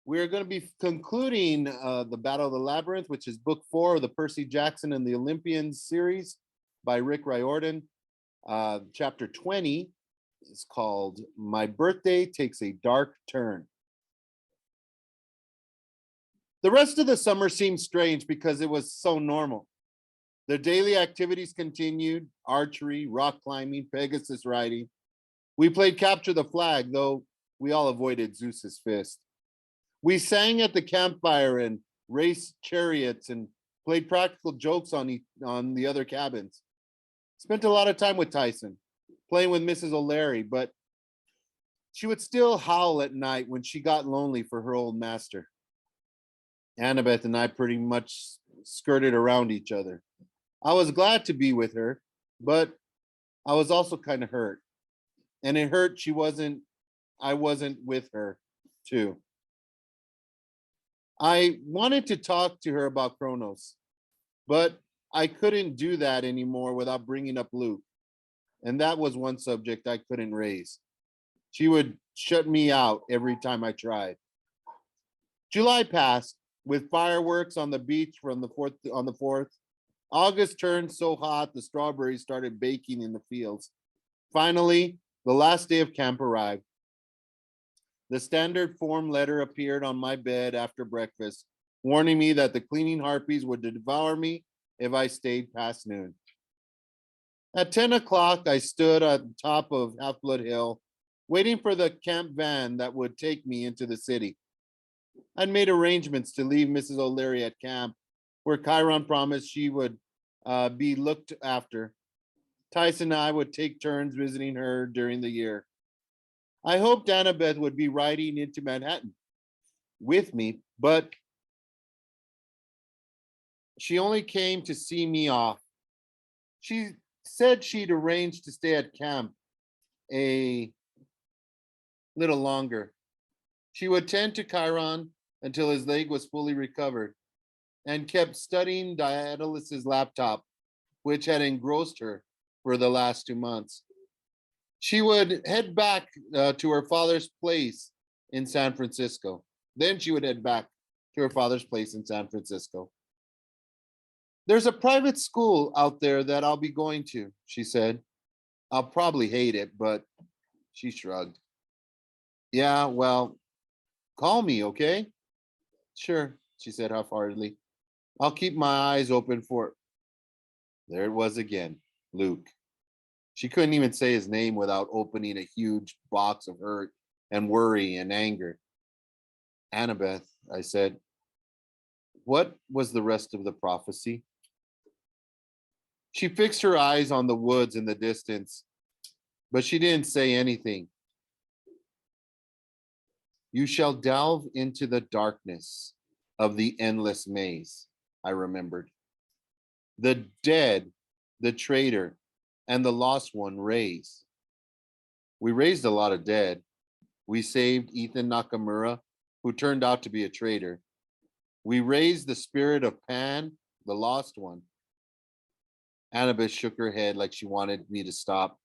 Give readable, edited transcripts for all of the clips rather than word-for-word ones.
We're going to be concluding the Battle of the Labyrinth, which is book 4 of the Percy Jackson and the Olympians series by Rick Riordan. Chapter 20 is called My Birthday Takes a Dark Turn. The rest of the summer seemed strange because it was so normal. The daily activities continued: archery, rock climbing, Pegasus riding. We played capture the flag, though we all avoided Zeus's fist. We sang at the campfire and raced chariots and played practical jokes on the other cabins. Spent a lot of time with Tyson, playing with Mrs. O'Leary, but she would still howl at night when she got lonely for her old master. Annabeth and I pretty much skirted around each other. I was glad to be with her, but I was also kind of hurt. And it hurt I wasn't with her too. I wanted to talk to her about Kronos, but I couldn't do that anymore without bringing up Luke. And that was one subject I couldn't raise. She would shut me out every time I tried. July passed with fireworks on the beach from the 4th on the 4th. August turned so hot the strawberries started baking in the fields. Finally, the last day of camp arrived. The standard form letter appeared on my bed after breakfast, warning me that the cleaning harpies would devour me if I stayed past noon. At 10 o'clock, I stood at the top of Half Blood Hill, waiting for the camp van that would take me into the city. I'd made arrangements to leave Mrs. O'Leary at camp, where Chiron promised she would be looked after. Tyson and I would take turns visiting her during the year. I hoped Annabeth would be riding into Manhattan with me, but she only came to see me off. She said she'd arranged to stay at camp a little longer. She would tend to Chiron until his leg was fully recovered and kept studying Daedalus's laptop, which had engrossed her for the last 2 months. She would head back to her father's place in San Francisco. Then she would head back to her father's place in San Francisco. There's a private school out there that I'll be going to, she said. I'll probably hate it, but she shrugged. Yeah, well, call me, okay? Sure, she said half-heartedly. I'll keep my eyes open for it. There it was again, Luke. She couldn't even say his name without opening a huge box of hurt and worry and anger. Annabeth, I said, what was the rest of the prophecy? She fixed her eyes on the woods in the distance, but she didn't say anything. You shall delve into the darkness of the endless maze, I remembered. The dead, the traitor, and the lost one raise. We raised a lot of dead. We saved Ethan Nakamura, who turned out to be a traitor. We raised the spirit of Pan, the lost one. Annabeth shook her head like she wanted me to stop.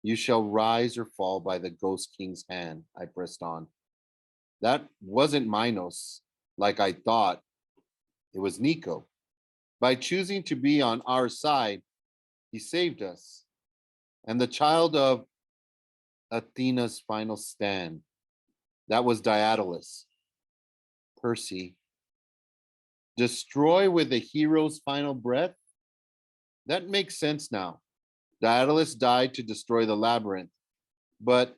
You shall rise or fall by the Ghost King's hand, I pressed on. That wasn't Minos, like I thought. It was Nico. By choosing to be on our side, he saved us. And the child of Athena's final stand, that was Daedalus. Percy. Destroy with the hero's final breath? That makes sense now. Daedalus died to destroy the labyrinth. But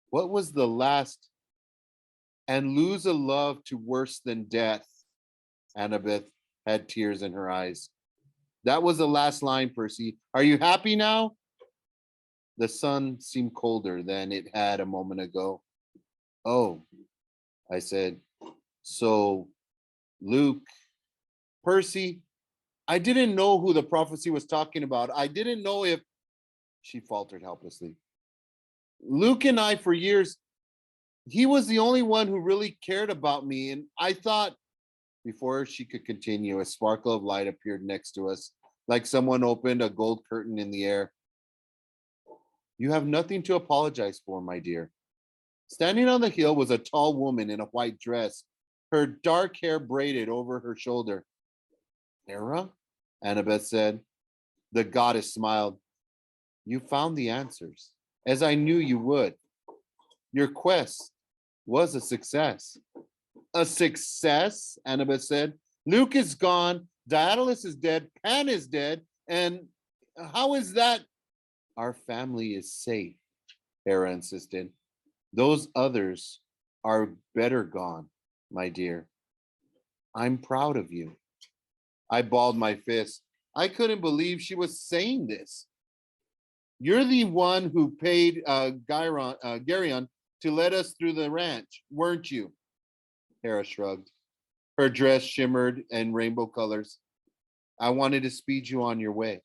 what was the last? And lose a love to worse than death. Annabeth had tears in her eyes. That was the last line, Percy. Are you happy now? The sun seemed colder than it had a moment ago. Oh, I said. So, Luke, Percy, I didn't know who the prophecy was talking about. I didn't know if, she faltered helplessly. Luke and I, for years, he was the only one who really cared about me. And I thought, before she could continue, a sparkle of light appeared next to us, like someone opened a gold curtain in the air. You have nothing to apologize for, my dear. Standing on the hill was a tall woman in a white dress, her dark hair braided over her shoulder. Hera? Annabeth said. The goddess smiled. You found the answers, as I knew you would. Your quest was a success. A success, Annabeth said. Luke is gone, Daedalus is dead, Pan is dead, and how is that? Our family is safe, Hera insisted. Those others are better gone, my dear. I'm proud of you. I balled my fist. I couldn't believe she was saying this. You're the one who paid Geryon to let us through the ranch, weren't you? Hera shrugged. Her dress shimmered in rainbow colors. I wanted to speed you on your way.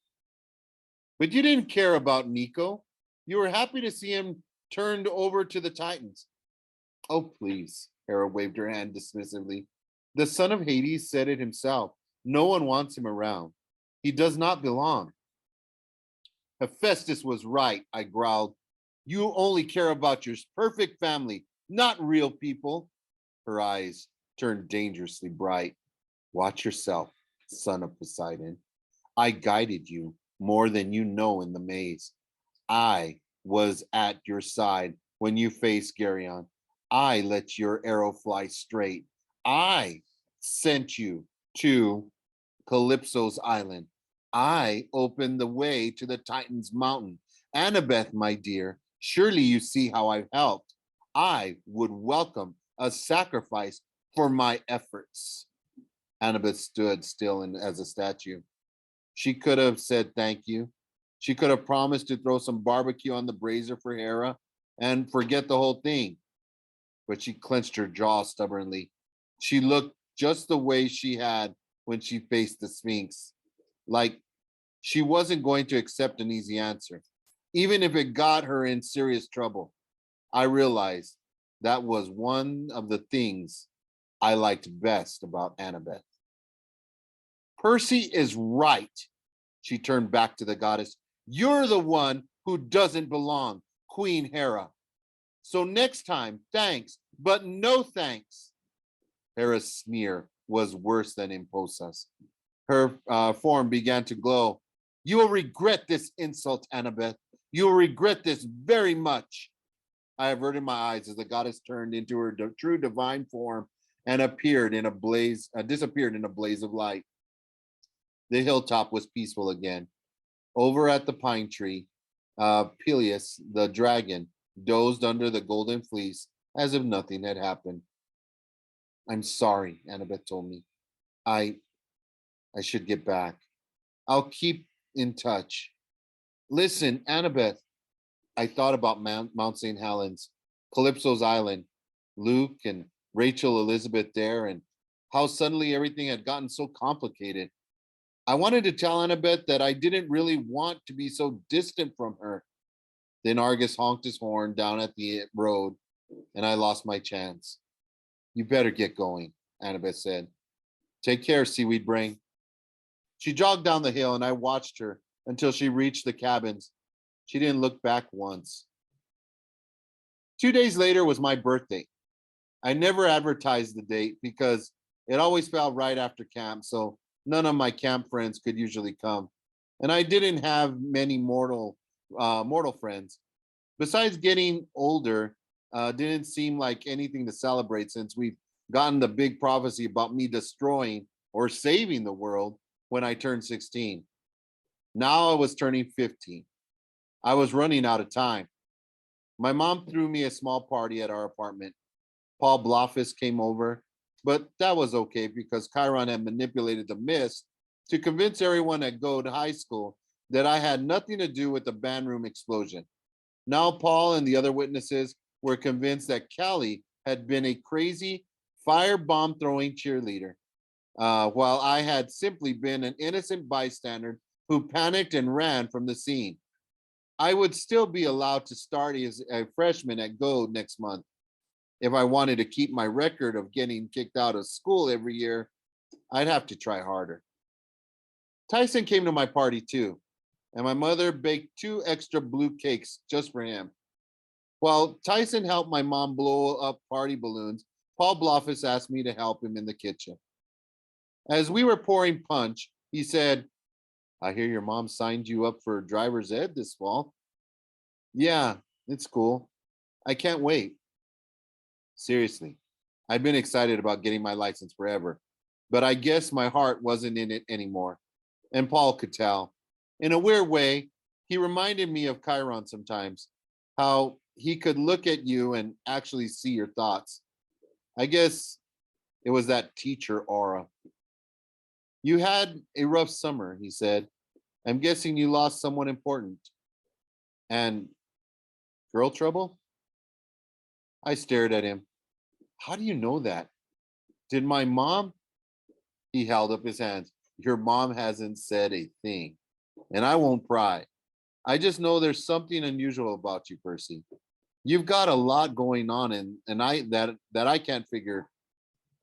But you didn't care about Nico. You were happy to see him turned over to the Titans. Oh, please, Hera waved her hand dismissively. The son of Hades said it himself. No one wants him around. He does not belong. Hephaestus was right, I growled. You only care about your perfect family, not real people. Her eyes turned dangerously bright. Watch yourself, son of Poseidon. I guided you more than you know in the maze. I was at your side when you faced Geryon. I let your arrow fly straight. I sent you to Calypso's island. I opened the way to the Titan's mountain. Annabeth, my dear, surely you see how I've helped. I would welcome a sacrifice for my efforts. Annabeth stood still as a statue. She could have said thank you. She could have promised to throw some barbecue on the brazier for Hera and forget the whole thing. But she clenched her jaw stubbornly. She looked just the way she had when she faced the Sphinx, like she wasn't going to accept an easy answer, even if it got her in serious trouble. I realized that was one of the things I liked best about Annabeth. Percy is right. She turned back to the goddess. You're the one who doesn't belong, Queen Hera. So next time, thanks, but no thanks. Hera's sneer was worse than Imposas. Her form began to glow. You will regret this insult, Annabeth. You will regret this very much. I averted my eyes as the goddess turned into her true divine form and disappeared in a blaze of light. The hilltop was peaceful again. Over at the pine tree, Peleus, the dragon, dozed under the golden fleece as if nothing had happened. I'm sorry, Annabeth told me. I should get back. I'll keep in touch. Listen, Annabeth, I thought about Mount St. Helens, Calypso's island, Luke and Rachel Elizabeth there, and how suddenly everything had gotten so complicated. I wanted to tell Annabeth that I didn't really want to be so distant from her. Then Argus honked his horn down at the road, and I lost my chance. You better get going, Annabeth said. Take care, Seaweed Brain. She jogged down the hill, and I watched her until she reached the cabins. She didn't look back once. 2 days later was my birthday. I never advertised the date because it always fell right after camp, so none of my camp friends could usually come. And I didn't have many mortal friends. Besides getting older, didn't seem like anything to celebrate since we've gotten the big prophecy about me destroying or saving the world when I turned 16. Now I was turning 15. I was running out of time. My mom threw me a small party at our apartment. Paul Blofis came over, but that was okay because Chiron had manipulated the mist to convince everyone at Goad High School that I had nothing to do with the band room explosion. Now Paul and the other witnesses were convinced that Callie had been a crazy firebomb throwing cheerleader, while I had simply been an innocent bystander who panicked and ran from the scene. I would still be allowed to start as a freshman at Goad next month. If I wanted to keep my record of getting kicked out of school every year, I'd have to try harder. Tyson came to my party too, and my mother baked 2 extra blue cakes just for him. While Tyson helped my mom blow up party balloons, Paul Bloffus asked me to help him in the kitchen. As we were pouring punch, he said, I hear your mom signed you up for driver's ed this fall. Yeah, it's cool. I can't wait. Seriously, I've been excited about getting my license forever, but I guess my heart wasn't in it anymore. And Paul could tell. In a weird way, he reminded me of Chiron sometimes, how he could look at you and actually see your thoughts. I guess it was that teacher aura. You had a rough summer, he said. I'm guessing you lost someone important. And girl trouble? I stared at him. How do you know that? Did my mom? He held up his hands. Your mom hasn't said a thing. And I won't pry. I just know there's something unusual about you, Percy. You've got a lot going on and I that I can't figure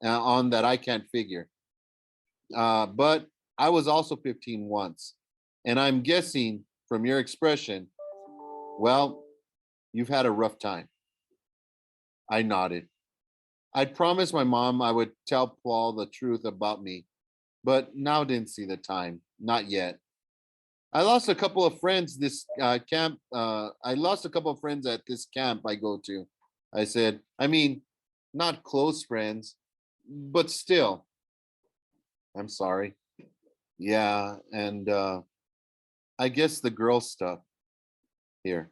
on that I can't figure. But I was also 15 once. And I'm guessing from your expression, well, you've had a rough time. I nodded. I'd promised my mom I would tell Paul the truth about me, but now didn't see the time. Not yet. I lost a couple of friends this camp. I lost a couple of friends at this camp I go to. I said, I mean, not close friends, but still. I'm sorry. Yeah, and I guess the girl stuff. Here.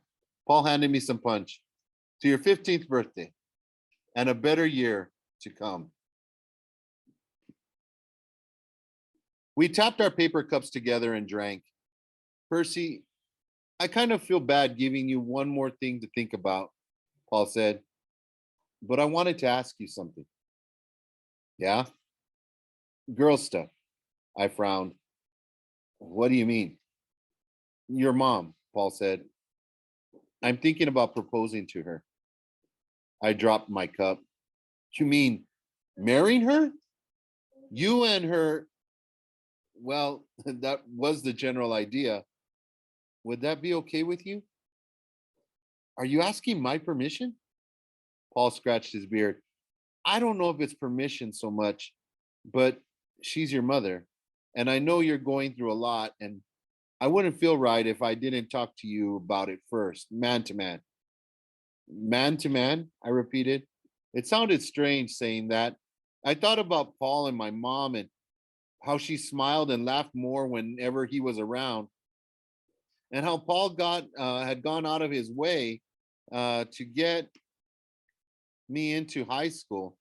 Paul handed me some punch. To your 15th birthday and a better year to come. We tapped our paper cups together and drank. Percy, I kind of feel bad giving you one more thing to think about, Paul said, but I wanted to ask you something. Yeah? Girl stuff. I frowned. What do you mean? Your mom, Paul said. I'm thinking about proposing to her. I dropped my cup. You mean marrying her? You and her, well, that was the general idea. Would that be okay with you? Are you asking my permission? Paul scratched his beard. I don't know if it's permission so much, but she's your mother. And I know you're going through a lot, and I wouldn't feel right if I didn't talk to you about it first, man to man. Man to man, I repeated. It sounded strange saying that. I thought about Paul and my mom and how she smiled and laughed more whenever he was around, and how Paul had gone out of his way to get me into high school.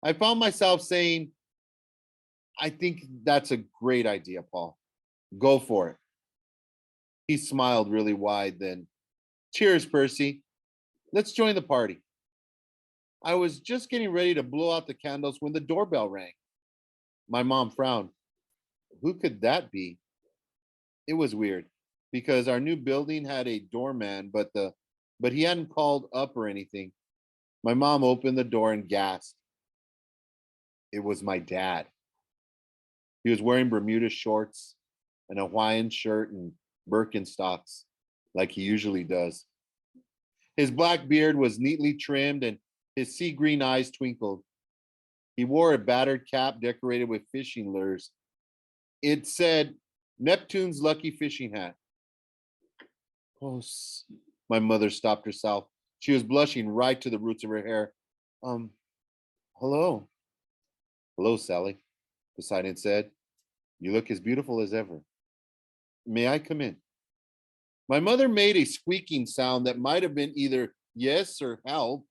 I found myself saying, I think that's a great idea, Paul. Go for it. He smiled really wide then. Cheers, Percy. Let's join the party. I was just getting ready to blow out the candles when the doorbell rang. My mom frowned. Who could that be? It was weird because our new building had a doorman, but he hadn't called up or anything. My mom opened the door and gasped. It was my dad. He was wearing Bermuda shorts, an Hawaiian shirt, and Birkenstocks, like he usually does. His black beard was neatly trimmed and his sea green eyes twinkled. He wore a battered cap decorated with fishing lures. It said, Neptune's lucky fishing hat. Oh, my mother stopped herself. She was blushing right to the roots of her hair. Hello. Hello, Sally, Poseidon said. You look as beautiful as ever. May I come in? My mother made a squeaking sound that might have been either yes or help,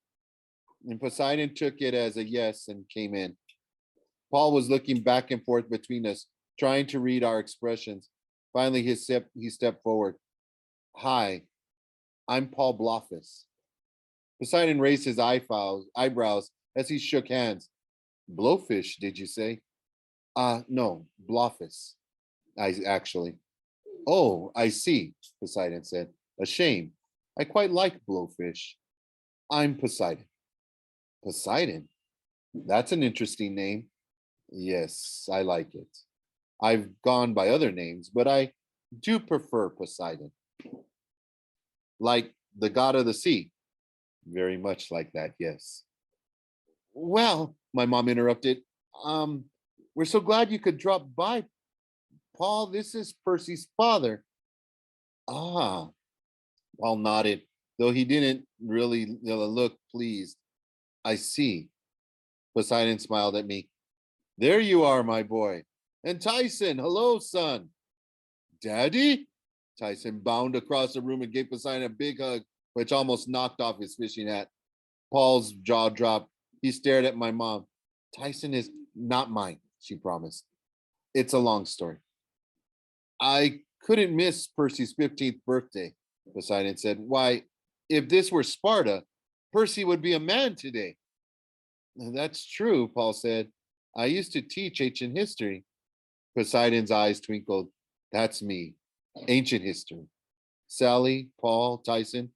and Poseidon took it as a yes and came in. Paul was looking back and forth between us, trying to read our expressions. Finally, he stepped forward. Hi, I'm Paul Bloffus. Poseidon raised his eyebrows as he shook hands. Blowfish, did you say? No, Bloffus. Actually. Oh, I see, Poseidon said. A shame. I quite like Blowfish. I'm Poseidon. Poseidon? That's an interesting name. Yes, I like it. I've gone by other names, but I do prefer Poseidon. Like the god of the sea. Very much like that, yes. Well, my mom interrupted. Um, we're so glad you could drop by, Paul. This is Percy's father. Ah, Paul nodded, though he didn't really look pleased. I see. Poseidon smiled at me. There you are, my boy. And Tyson, hello, son. Daddy? Tyson bounded across the room and gave Poseidon a big hug, which almost knocked off his fishing hat. Paul's jaw dropped. He stared at my mom. Tyson is not mine, she promised. It's a long story. I couldn't miss Percy's 15th birthday, Poseidon said. Why, if this were Sparta, Percy would be a man today. That's true, Paul said. I used to teach ancient history. Poseidon's eyes twinkled. That's me. Ancient history. Sally, Paul, Tyson,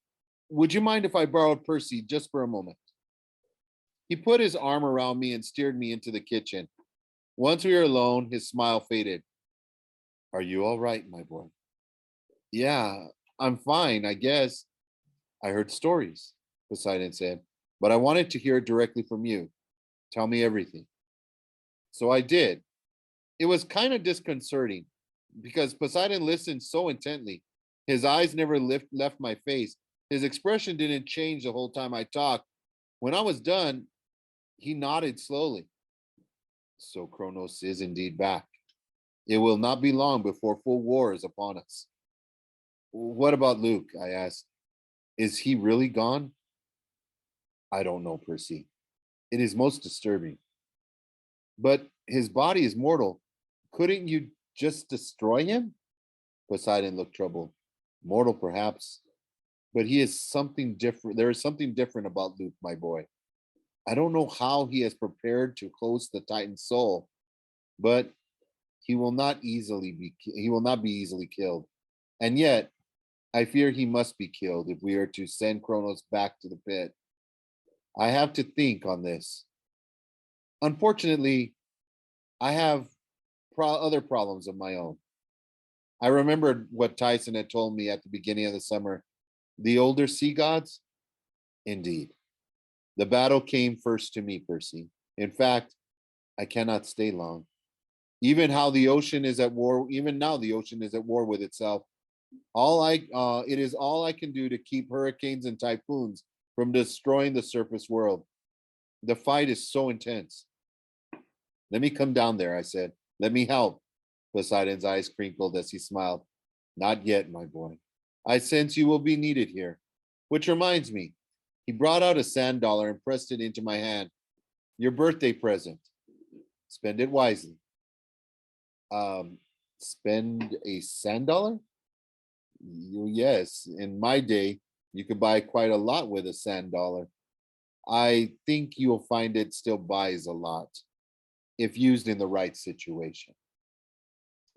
would you mind if I borrowed Percy just for a moment? He put his arm around me and steered me into the kitchen. Once we were alone, his smile faded. Are you all right, my boy? Yeah, I'm fine, I guess. I heard stories, Poseidon said, but I wanted to hear it directly from you. Tell me everything. So I did. It was kind of disconcerting because Poseidon listened so intently. His eyes never left my face. His expression didn't change the whole time I talked. When I was done, he nodded slowly. So Kronos is indeed back. It will not be long before full war is upon us. What about Luke? I asked. Is he really gone? I don't know, Percy. It is most disturbing. But his body is mortal. Couldn't you just destroy him? Poseidon looked troubled. Mortal, perhaps, but he is something different. There is something different about Luke, my boy. I don't know how he has prepared to host the Titan's soul, but he will not be easily killed. And yet, I fear he must be killed if we are to send Kronos back to the pit. I have to think on this. Unfortunately, I have other problems of my own. I remembered what Tyson had told me at the beginning of the summer. The older sea gods? Indeed. The battle came first to me, Percy. In fact, I cannot stay long. Even now the ocean is at war with itself. It is all I can do to keep hurricanes and typhoons from destroying the surface world. The fight is so intense. Let me come down there, I said. Let me help. Poseidon's eyes crinkled as he smiled. Not yet, my boy. I sense you will be needed here. Which reminds me, he brought out a sand dollar and pressed it into my hand. Your birthday present. Spend it wisely. Spend a sand dollar? Yes, in my day, you could buy quite a lot with a sand dollar. I think you'll find it still buys a lot if used in the right situation.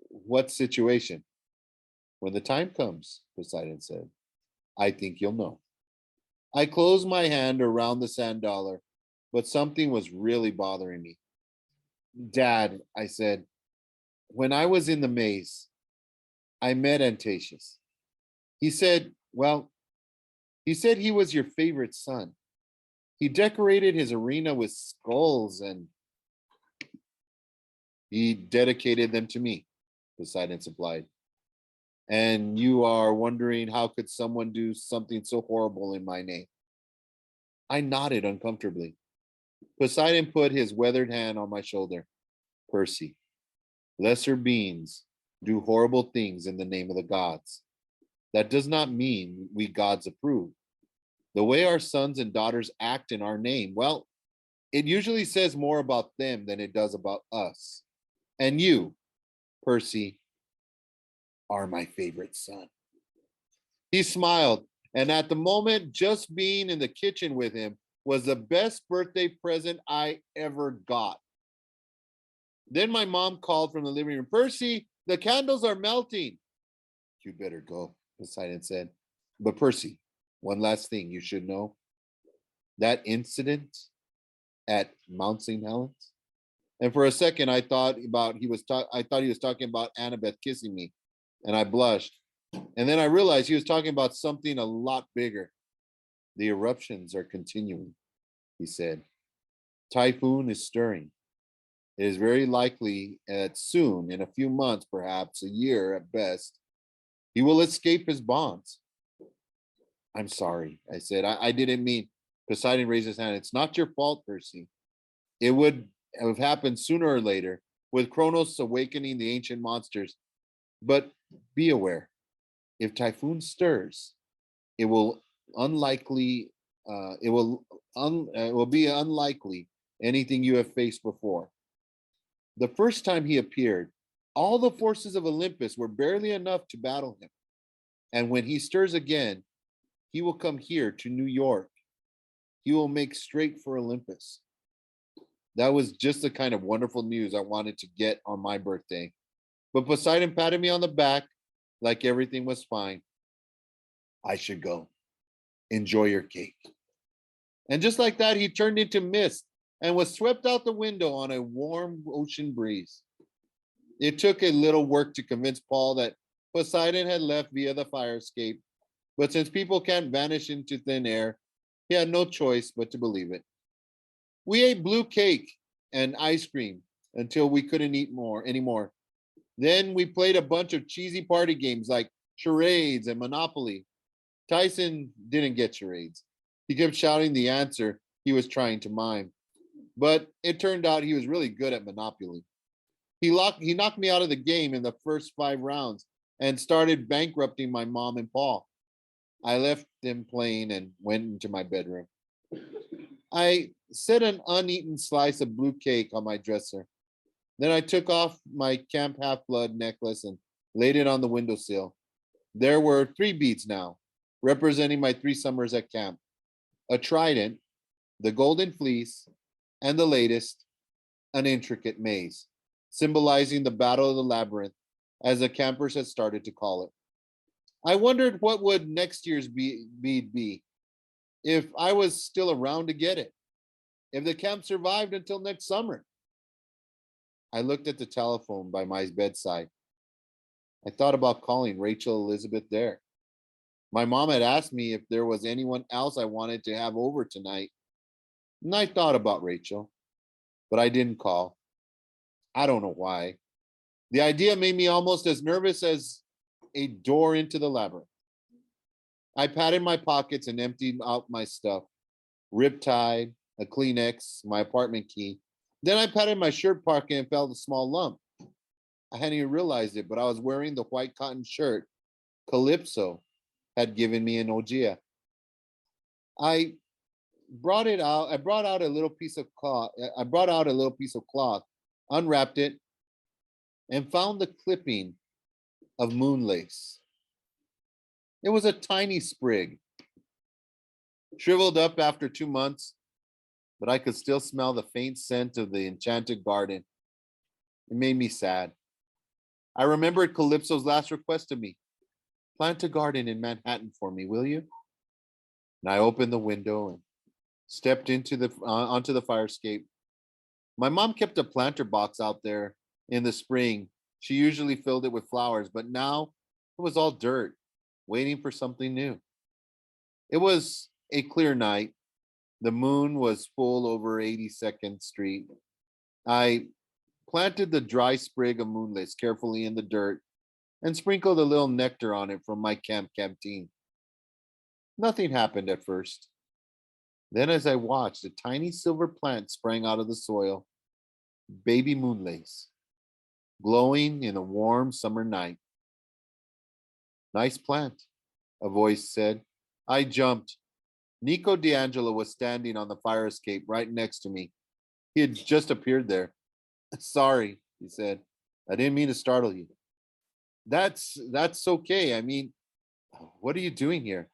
What situation? When the time comes, Poseidon said. I think you'll know. I closed my hand around the sand dollar, but something was really bothering me. Dad, I said, when I was in the maze, I met Antatius. He said, well, he said he was your favorite son. He decorated his arena with skulls and he dedicated them to me, Poseidon supplied. And you are wondering how could someone do something so horrible in my name? I nodded uncomfortably. Poseidon put his weathered hand on my shoulder. Percy, lesser beings do horrible things in the name of the gods. That does not mean we gods approve. The way our sons and daughters act in our name, well, it usually says more about them than it does about us. And you, Percy, are my favorite son. He smiled, and at the moment, just being in the kitchen with him was the best birthday present I ever got. Then my mom called from the living room, Percy, the candles are melting. You better go, Poseidon said. But Percy, one last thing you should know. That incident at Mount St. Helens. And for a second, I thought he was talking about Annabeth kissing me, and I blushed. And then I realized he was talking about something a lot bigger. The eruptions are continuing, he said. Typhoon is stirring. It is very likely that soon, in a few months, perhaps a year at best, he will escape his bonds. I'm sorry, I said. I didn't mean. Poseidon raised his hand. It's not your fault, Percy. It would have happened sooner or later, with Kronos awakening the ancient monsters. But be aware, if Typhoon stirs, it will unlikely it will be unlikely anything you have faced before. The first time he appeared, all the forces of Olympus were barely enough to battle him. And when he stirs again, he will come here to New York. He will make straight for Olympus. That was just the kind of wonderful news I wanted to get on my birthday. But Poseidon patted me on the back like everything was fine. I should go. Enjoy your cake. And just like that, he turned into mist and was swept out the window on a warm ocean breeze. It took a little work to convince Paul that Poseidon had left via the fire escape, but since people can't vanish into thin air, he had no choice but to believe it. We ate blue cake and ice cream until we couldn't eat anymore. Then we played a bunch of cheesy party games like charades and Monopoly. Tyson didn't get charades. He kept shouting the answer he was trying to mime. But it turned out he was really good at Monopoly. He knocked me out of the game in the first 5 rounds and started bankrupting my mom and Paul. I left them playing and went into my bedroom. I set an uneaten slice of blue cake on my dresser. Then I took off my Camp Half Blood necklace and laid it on the windowsill. There were 3 beads now, representing my 3 summers at camp: a trident, the golden fleece, and the latest, an intricate maze, symbolizing the Battle of the Labyrinth, as the campers had started to call it. I wondered what would next year's bead be, if I was still around to get it, if the camp survived until next summer. I looked at the telephone by my bedside. I thought about calling Rachel Elizabeth there. My mom had asked me if there was anyone else I wanted to have over tonight, and I thought about Rachel, but I didn't call. I don't know why. The idea made me almost as nervous as a door into the labyrinth. I patted my pockets and emptied out my stuff: Riptide, a Kleenex, my apartment key. Then I patted my shirt pocket and felt a small lump. I hadn't even realized it, but I was wearing the white cotton shirt Calypso had given me in Ogia. I brought it out. I brought out a little piece of cloth. I brought out a little piece of cloth, unwrapped it, and found the clipping of moon lace. It was a tiny sprig, shriveled up after 2 months, but I could still smell the faint scent of the enchanted garden. It made me sad. I remembered Calypso's last request to me: plant a garden in Manhattan for me, will you? And I opened the window and stepped onto the fire escape. My mom kept a planter box out there in the spring. She usually filled it with flowers, but now it was all dirt, waiting for something new. It was a clear night. The moon was full over 82nd Street. I planted the dry sprig of moonlace carefully in the dirt and sprinkled a little nectar on it from my camp canteen. Nothing happened at first. Then, as I watched, a tiny silver plant sprang out of the soil: baby moonlace, glowing in a warm summer night. Nice plant, a voice said. I jumped. Nico D'Angelo was standing on the fire escape right next to me. He had just appeared there. Sorry, he said. I didn't mean to startle you. That's okay. I mean, what are you doing here?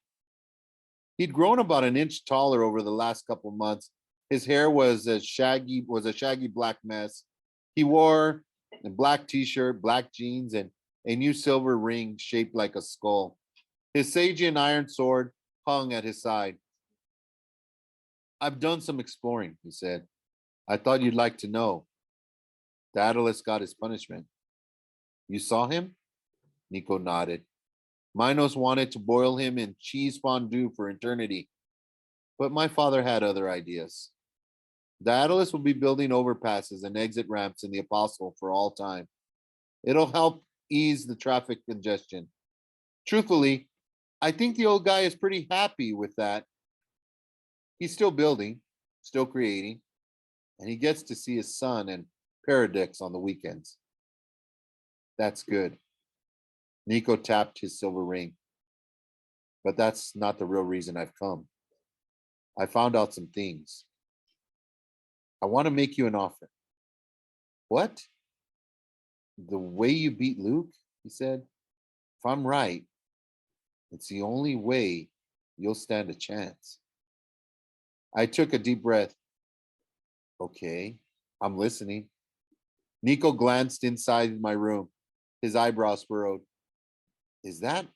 He'd grown about an inch taller over the last couple months. His hair was a shaggy black mess. He wore a black t-shirt, black jeans, and a new silver ring shaped like a skull. His Sagian iron sword hung at his side. I've done some exploring, he said. I thought you'd like to know. Daedalus got his punishment. You saw him? Nico nodded. Minos wanted to boil him in cheese fondue for eternity. But my father had other ideas. The Atlas will be building overpasses and exit ramps in the Apostle for all time. It'll help ease the traffic congestion. Truthfully, I think the old guy is pretty happy with that. He's still building, still creating, and he gets to see his son and Paradix on the weekends. That's good. Nico tapped his silver ring. But that's not the real reason I've come. I found out some things. I want to make you an offer. What? The way you beat Luke? He said. If I'm right, it's the only way you'll stand a chance. I took a deep breath. Okay, I'm listening. Nico glanced inside my room. His eyebrows furrowed. Is that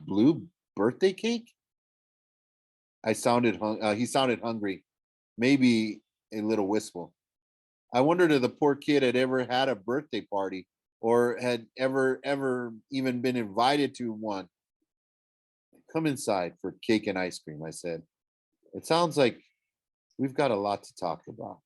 blue birthday cake? He sounded hungry, maybe a little wistful. I wondered if the poor kid had ever had a birthday party or had ever even been invited to one. Come inside for cake and ice cream, I said. It sounds like we've got a lot to talk about.